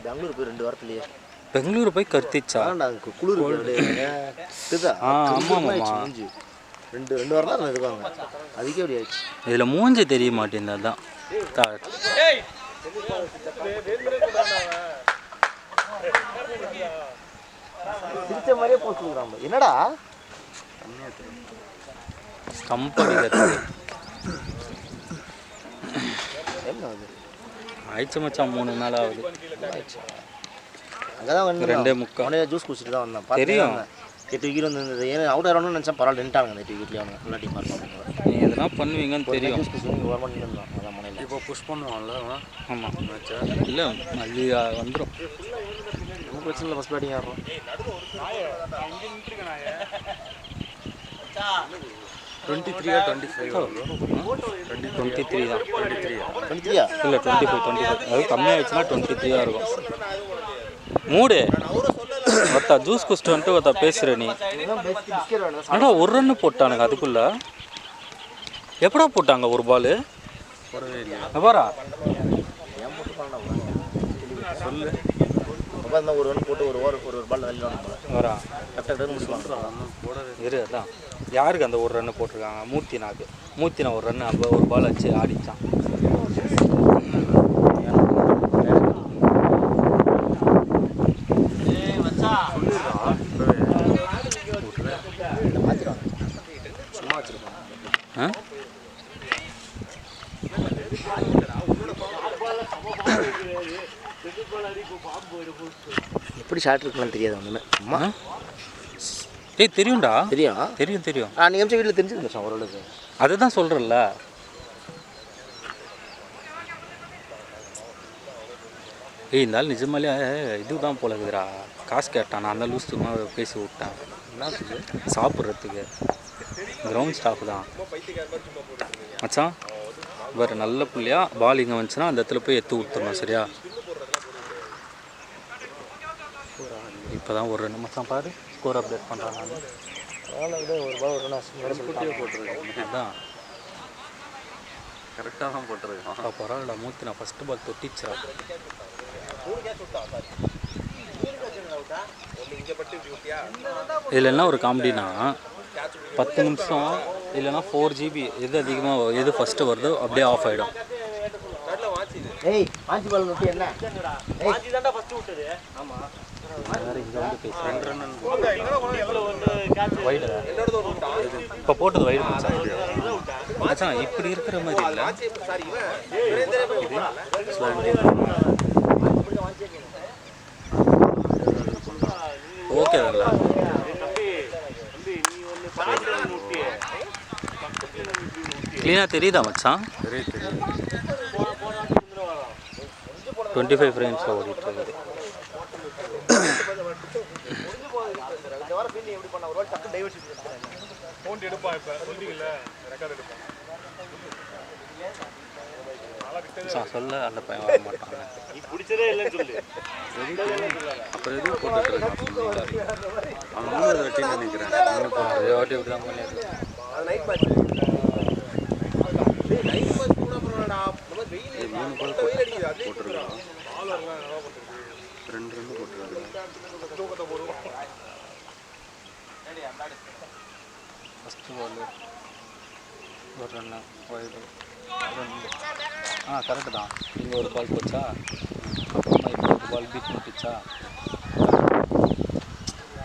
பெங்களூர் போய் 2 வாரத்துலயே பெங்களூர் போய் கருத்திச்சா குளிர் ஆமாம் 2 வாரம் தான் இருக்காங்க. அதுக்கே அப்படி ஆயிடுச்சு. இதில் மூஞ்சி தெரிய மாட்டேங்குது. அதான் சிரிச்ச மாதிரியே போச்சுக்கிறாங்க. என்னடா ஸ்டம்ப் அடிக்கிறது ஆயிடுச்சு மச்சான். 3 நாள் ஆகுது. அங்கதான் வந்து 2:45 ஜூஸ் குடிச்சிட்டு தான் வந்தேன். தெரியும் 8 விக்கெட் வந்து ஏன்னா அவுட் ஆகணும்னு நினச்சேன். பரவாயில்ல நின்ட்டாங்க 8 விக்கெட்லேயே அவங்க நல்லா டீம் பார்ப்பாங்க. நீ எதனா பண்ணுவீங்கன்னு தெரியும். ஜூஸ் குடிச்சு ஒரு மணி நேரம் அதான் மனையில் இப்போ புஷ் பண்ணுவான்ல. ஆமாம் இல்லை அது வந்துடும். நமக்கு பிரச்சனை இல்லை. First batting ஆடுறோம். 23 or 25 23 தான். 23 இல்லை 25 அது கம்மியாகிடுச்சுன்னா 23 இருக்கும். மூடு ஒருத்தா ஜூஸ் குடிச்சிட்டு வந்துட்டு ஒருத்தா பேசுகிற நீ. ஆனால் 1 ரன்னு போட்டானுங்க. அதுக்குள்ள எப்படா போட்டாங்க 1 பால் போடவே இல்லையா? எப்பாரா சொல்லு. அப்போ தான் 1 ரன் போட்டு ஒரு பால் வெளில வரா கரெக்டாக முடிச்சுவாங்க. இரு. அதான் யாருக்கு அந்த 1 ரன்னு போட்டிருக்காங்க? மூர்த்தினா 1 ரன்னு அப்போ 1 பால் வச்சு ஆடிச்சான். எப்படி ஷார்ட் இருக்குன்னு தெரியாது ஒன்றுமே. அம்மா தெரியும்டா. தெரியும் தெரியும். நீங்கள் எம்சி வீட்டில் தெரிஞ்சுருந்தேன் ஓரளவுக்கு. அதுதான் சொல்கிறல்ல. இருந்தாலும் நிஜமாலே இதுதான் போல இருக்குதுடா. காசு கேட்டான். நான் அந்த லூஸ் சும்மா பேசி விட்டேன். என்ன சாப்பிட்றதுக்கு கிரவுண்ட் ஸ்டாஃப் தான் மச்சான். வேறு நல்ல பிள்ளையா பால் இங்கே வந்துச்சுன்னா அந்த இடத்துல போய் எடுத்து விட்டுறணும். சரியா? இப்போ தான் 1 ரன் மச்சான். பாரு ஸ்கோர் அப்டேட் பண்ணுறான். அதான் கரெக்டாக தான் போட்டிருக்கேன். பரவாயில்ல. மூர்த்தி நான் ஃபஸ்ட்டு பால் தொட்டிச்சா. இதில் என்ன ஒரு காமெடினா 10 நிமிஷம் இல்லைன்னா 4 GB எது அதிகமாக எது ஃபஸ்ட்டு வருதோ அப்படியே ஆஃப் ஆகிடும். இப்போ போட்டது வைடு மச்சான். இப்படி இருக்கிற மாதிரி இல்லை. ஓகே தான்ல. க்ளீனாக தெரியுதா மச்சான்? தெரியும். 25 ஃப்ரேம்ஸில் ஓடிட்டுருக்குது. சொல்ல அந்த பையன் வர மாட்டாங்க. அப்புறம் எதுவும் போட்டுருக்கான். அவன் 3 வாட்டி நினைக்கிறேன். 3 வாட்டி இப்படி தான் பண்ணியிருக்கேன். போட்டிருக்கான். 2 ரன் போட்டிருக்காங்க. ஃபஸ்ட்டு பால் 1 ரன்னு வைடு 2. கரெக்டு தான். இங்கே 1 பால் போச்சா. அப்புறமா இப்போ 1 பால் பீட் பண்ணிச்சா.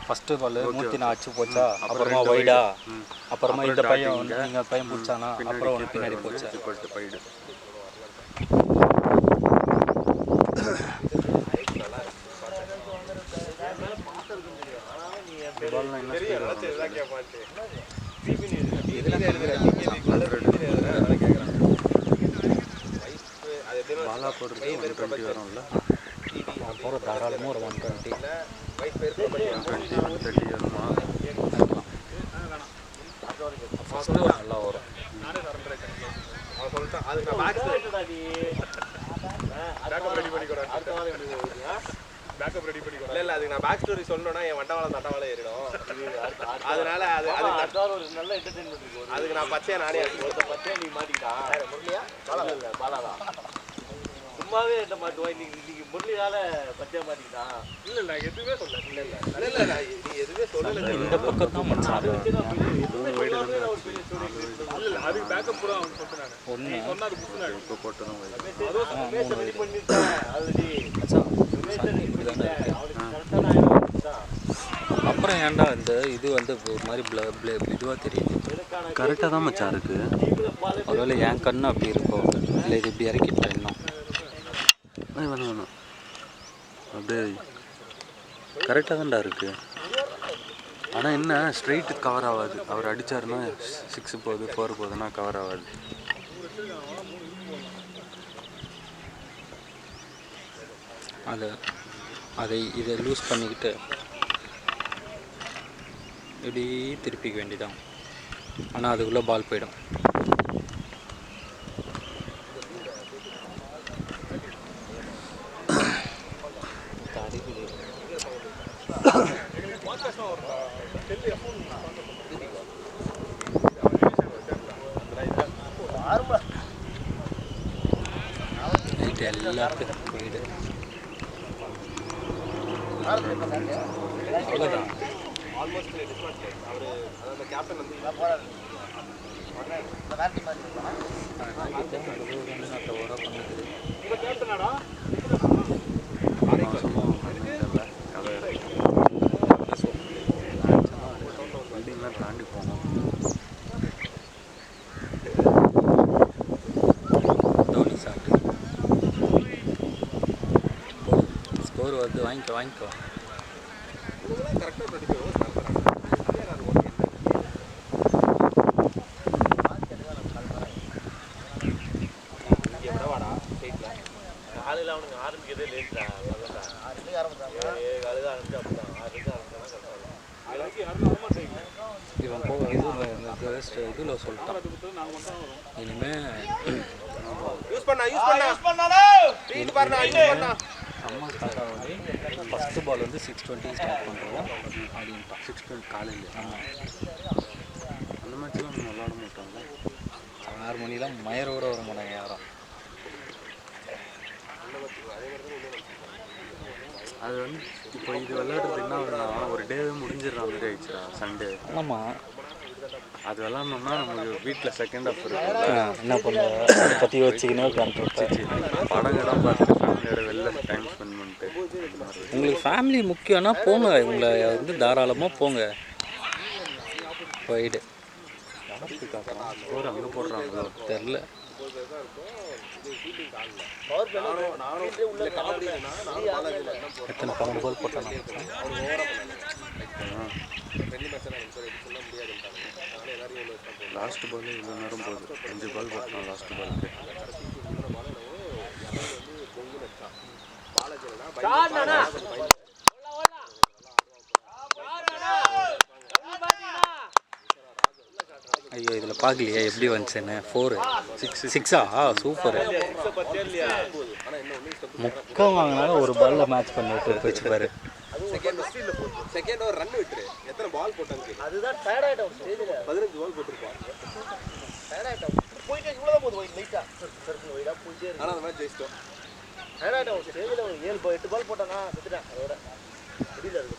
ஃபஸ்ட்டு பால் மூர்த்தி நான் அச்சு போச்சா. அப்புறமா வைடா. அப்புறமா இந்த பையன் நீங்கள் பையன் பிடிச்சானா. அப்புறம் ஒன்று பின்னாடி போச்சா. வைடு பால்லாம் என்ன பாலா போடுறது 120 வரும்ல. போகிற தாராளமாக ஒரு 120 130 வருமா? ஃபஸ்ட்டு நல்லா வரும். பேக்கப் ரெடி பண்ணிக்கோ. இல்ல அதுக்கு நான் பேக் ஸ்டோரி சொல்லணும்னா என் வண்டவாளம் தட்டவாளம் ஏறிடும். அதனால அது ஒரு நல்ல என்டர்டெயின்மென்ட் இருக்கும். அதுக்கு நான் பச்சையா நானே பச்சையா நீ மாட்டிக்கிட்டா முரளியா பாலாதா சும்மா சும்மாவே என்ன மாட்டுவோம் இன்னைக்கு முரளினால பச்சை மாட்டிக்கிட்டா இல்லை நான் எதுவுமே சொல்ல இல்லை இல்லை நீ எதுவுமே சொல்லலை இந்த பக்கம் தான் மச்சான் இல்லை அது பேக்கப் கூட அவன் சொல்லிட்டு நான் ஒன்று சொன்னா அது புதுநாடு இப்போ போட்டு தான் ரெடி பண்ணிட்டேன் ஆல்ரெடி மச்சான் இப்படி தானே அப்புறம் ஏன்டா இந்த இது வந்து ஒரு மாதிரி இதுவாக தெரியுது கரெக்டாக தான் மச்சான் இருக்கு. ஒருவேளை என் கண்ணு அப்படி இருக்கும் இல்லை இது இப்படி இறக்கிட்டேன் இன்னும் வேணாம் அப்படியே கரெக்டாக தான்டா இருக்கு. ஆனால் என்ன ஸ்ட்ரைட்டு கவர் ஆகாது. அவர் அடித்தாருன்னா 6 போகுது 4 போகுதுன்னா கவர் ஆகாது. இதை லூஸ் பண்ணிக்கிட்டு இப்படி திருப்பிக்க வேண்டியதான். ஆனால் அதுக்குள்ளே பால் போயிடும். நைட்டு எல்லாத்துக்கும் போயிடு. அவ்வளோதான். ஆல்மோஸ்ட் அவர் அந்த கேப்டன் வந்து கேப்டனாடா பில்டிங்லாம் தாண்டி போகணும். தோனி சாப்பிட்டு ஸ்கோர் வருது, வாங்கிக்கோ. கரெக்டாக படிக்கிறோம். காலையில் அவனுக்கு ஆரம்பிக்கிறதே லேட்டா காலையில் ஆரம்பிச்சு அப்படிதான் 6 இவன் போக இதில் சொல்லிட்டான். இனிமேல் யூஸ் பண்ணா அம்மா ஸ்டார்ட் ஆகுது. ஃபஸ்ட்டு பால் வந்து 6:20 ஸ்டார்ட் பண்ணுறோம் அப்படின்ட்டான். 6:20 காலையில். அந்த மேட்ச்லாம் நம்ம விளாட மாட்டாங்க. 6 மணிலாம் மயரோட வர மாட்டாங்க யாரும். அது வந்து இப்போ இது விளையாடுறது என்ன ஆகுதுன்னா ஒரு டேவே முடிஞ்சிடற மாதிரி ஆயிடுச்சுடா. சண்டே ஆமாம், அது விளாட்னோம்னா நமக்கு வீட்டில் செகண்ட் ஹாஃப் இருக்கும். என்ன பண்ணுவோம் அதை பற்றி வச்சுக்கினே உட்காந்துருப்பேன். படம் இடம் பார்த்துட்டு ஃபேமிலியோட வெளில டைம் ஸ்பெண்ட் பண்ணிட்டு. உங்களுக்கு ஃபேமிலி முக்கியம்னா போங்க, உங்களை வந்து தாராளமாக போங்க. போயிடு ஒரு அங்கே போடுறாங்களோ தெரில. எத்தனை 12 பால் போட்டானா? லாஸ்ட் பால் இவ்வளோ நேரம் போகுது. 5 பால் போட்டான் லாஸ்ட் பாலுக்கு. ஐயோ இதில் பார்க்கலையே எப்படி வந்துச்சுன்னு. 4 6 சூப்பரு. முக்கம் வாங்கினாலும் ஒரு பாலில் மேட்ச் பண்ணி விட்டு போச்சு பாரு. செகண்ட் ஓவர் ரன் விட்டுரு. எத்தனை பால் போட்டாங்க அதுதான் டயர்ட் ஆகிட்டோம். 15 பால் போட்டிருப்பான். டயர்ட் ஆகிட்டோம். போயிட்டே இவ்வளோ போகுது லைட்டாக சர்க்கிள் வைடாக போயிட்டே இருக்கு. ஆனால் அந்த மாதிரி ஜெயிச்சிட்டோம். டயர்ட் ஆகிட்டோம். ஸ்டேஜில் 8 பால் போட்டானா செத்துட்டேன். அதோட வெளியில் இருக்கு.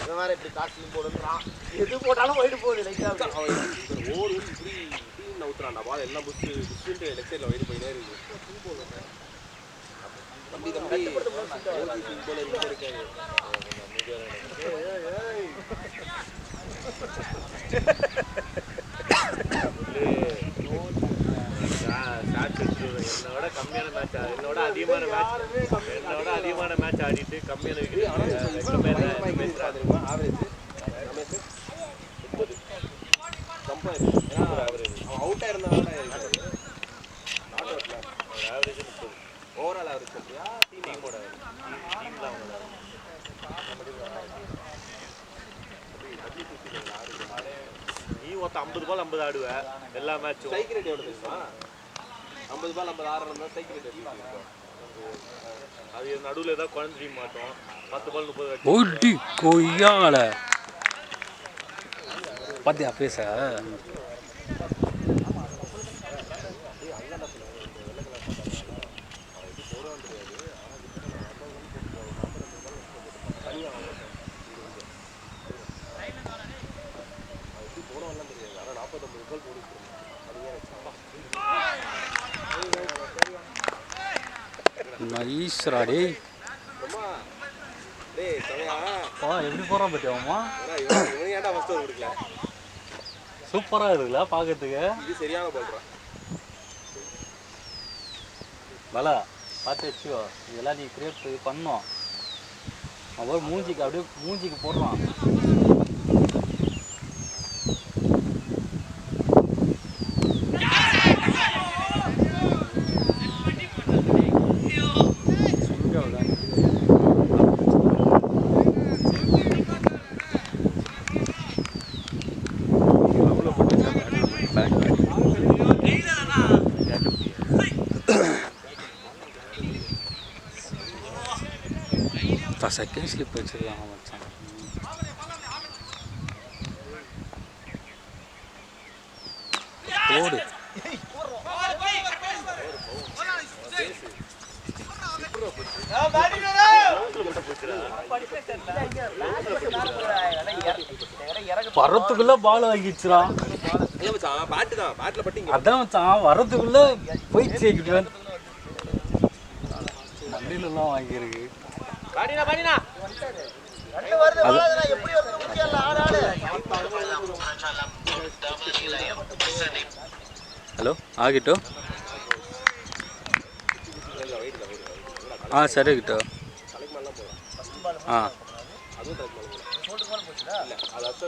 இவன் வேறு இப்படி காஸ்ட்லியும் போடுறான். எது போட்டாலும் போயிட்டு போகுது லைட்டாக. அவன் ஓவர் இப்படி நவுத்துறான்டா. பால் எல்லாம் புஷ்ஷுன்ட்டு லெஃப்ட் சைடில் போயிட்டு போயினே இருக்கு. தம்பி போல இருக்காது. என்னோட கம்மியான மேட்ச், என்னோட அதிகமான மேட்ச் ஆடிட்டு கம்மியான ஆவரேஜ் அவுட் ஆயிருந்தா ஆவரேஜ் 30. ஓவரால் ஆவரேஜ் சொல்றியா? டீமோட டீம் தான் நீ ஒருத்த 50 பால் 50 ஆடுவேன் எல்லா மேட்சும். ஸ்ட்ரைக் ரேட் எவ்வளோ தெரியுமா? 50 பால் 50 ஆடுறதுனா ஸ்ட்ரைக் ரேட் எப்படி இருக்கும்? அது நடுவில் ஏதாவது குழந்தை மாட்டோம். 10 பால் 30 ஓடி கொய்யால பார்த்தியா பேச. நைஸ்ரா டேய். டேய் சமையா எப்படி போகிறான் பத்தியாமா? இவன் ஏன்டா ஃபர்ஸ்ட் ஓவர் கொடுக்கல? சூப்பராக இருக்குல்ல பார்க்கறதுக்கு. இது சரியான போடுறான். பலா பார்த்து வச்சுக்கோ, இதெல்லாம் நீ கிரியேட் பண்ணோம். அவன் மூஞ்சிக்கு அப்படியே மூஞ்சிக்கு போடுறான். செகண்ட் ஸ்லிப் வச்சுருக்காங்க மச்சான். ஓடு வரத்துக்குள்ள பால் வாங்கிடுச்சுடா. அதான் மச்சான் வரத்துக்குள்ள போய் சேர்க்கிட்டு மண்ணிலெல்லாம் வாங்கியிருக்கு. ஹலோ ஆகிட்டோ? சரி கிட்டோ.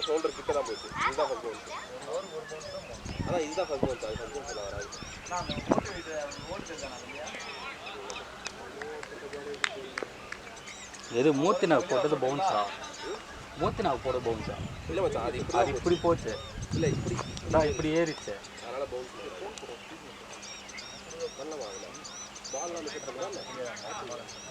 ஷோல்டர் கிட்ட தான் போச்சு. இதுதான் ஃபர்ஸ்ட் ஒன். அதான் இதுதான் ஃபர்ஸ்ட் ஒன். அது ஃபர்ஸ்ட் ஒன் சொல்ல வராது. எது மூர்த்தினாக்கு போட்டது பவுன்ஸா? மூர்த்தினாக்கு போட்டது பவுன்ஸா? இல்லை மச்சான் அது இப்படி போச்சு. இல்லை இப்படி இப்படி ஏறிச்சு. அதனால பவுன்ஸ் பண்ணலாம். பால்லாம் மிஸ் பண்ணுறதா